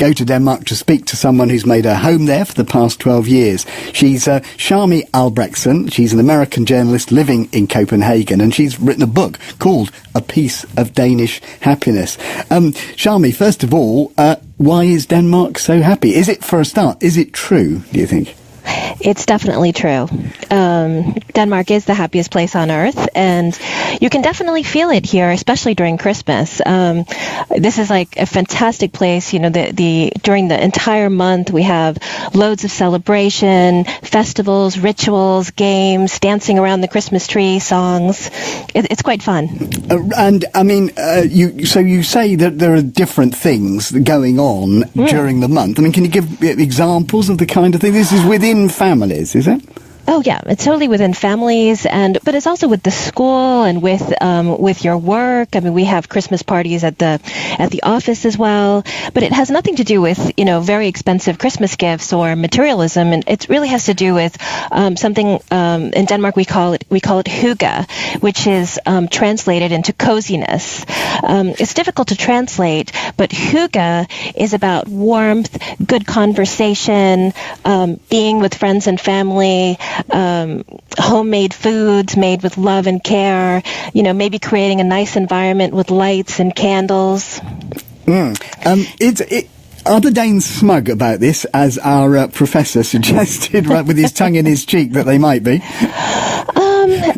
go to Denmark to speak to someone who's made her home there for the past 12 years. She's Shami Albrechtsen. She's an American journalist living in Copenhagen, and she's written a book called A Piece of Danish Happiness. Shami, first of all, why is Denmark so happy? Is it, for a start, is it true, do you think? It's definitely true. Denmark is the happiest place on earth, and you can definitely feel it here, especially during Christmas. This is like a fantastic place. You know, during the entire month, we have loads of celebration, festivals, rituals, games, dancing around the Christmas tree, songs. It's quite fun. And I mean, you say that there are different things going on during the month. I mean, can you give examples of the kind of thing? This is within families, is it? Oh yeah, it's totally within families, but it's also with the school and with your work. I mean, we have Christmas parties at the office as well, but it has nothing to do with very expensive Christmas gifts or materialism, and it really has to do with something in Denmark we call it hygge, which is translated into coziness. It's difficult to translate, but hygge is about warmth, good conversation, being with friends and family. Homemade foods made with love and care, maybe creating a nice environment with lights and candles. Are the Danes smug about this, as our professor suggested, right, with his tongue in his cheek, that they might be?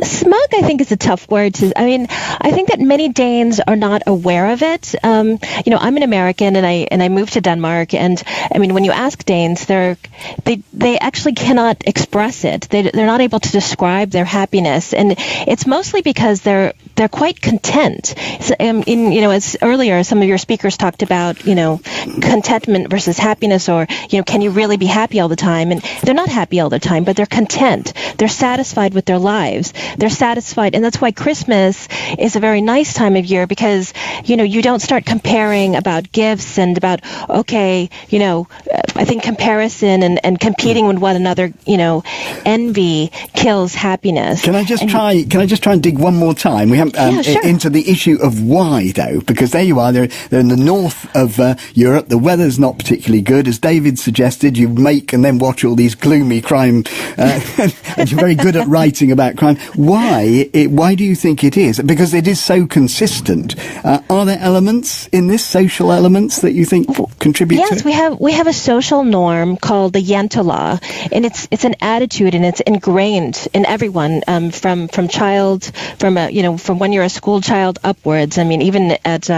Smug, I think, is a tough word I think that many Danes are not aware of it. I'm an American and I moved to Denmark, and I mean, when you ask Danes, they actually cannot express it. They're not able to describe their happiness, and it's mostly because they're quite content. So, as earlier some of your speakers talked about, contentment versus happiness, or can you really be happy all the time? And they're not happy all the time, but they're content. They're satisfied with their lives. They're satisfied, and that's why Christmas is a very nice time of year, because you don't start comparing about gifts and about I think comparison and competing with one another, envy kills happiness. Can I just try and dig one more time? We haven't into the issue of why, though, because there you are, they're in the north of Europe. The weather's not particularly good, as David suggested. You make and then watch all these gloomy crime, and you're very good at writing about crime. Why do you think it is? Because it is so consistent. Are there elements in this, social elements, that you think contribute to it? Yes, we have a social norm called the jantelaw, and it's an attitude, and it's ingrained in everyone, from when you're a school child upwards. I mean, even at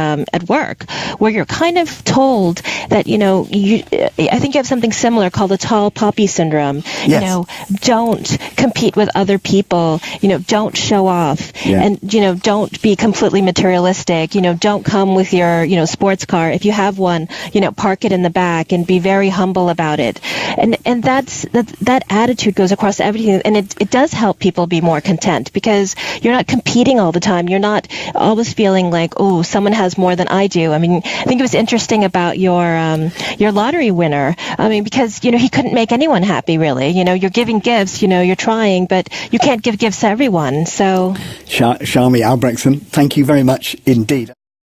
work, where you're kind of told that I think you have something similar called the tall poppy syndrome. Yes. Don't compete with other people. Don't show off, and don't be completely materialistic. Don't come with your sports car. If you have one, park it in the back and be very humble about it. And that attitude goes across everything, and it does help people be more content, because you're not competing all the time. You're not always feeling like, oh, someone has more than I do. I mean, I think it was interesting about your lottery winner. I mean, because he couldn't make anyone happy, really. You're giving gifts. You're trying, but you can't give gifts to everyone. So, Shami Albrechtsen, thank you very much indeed.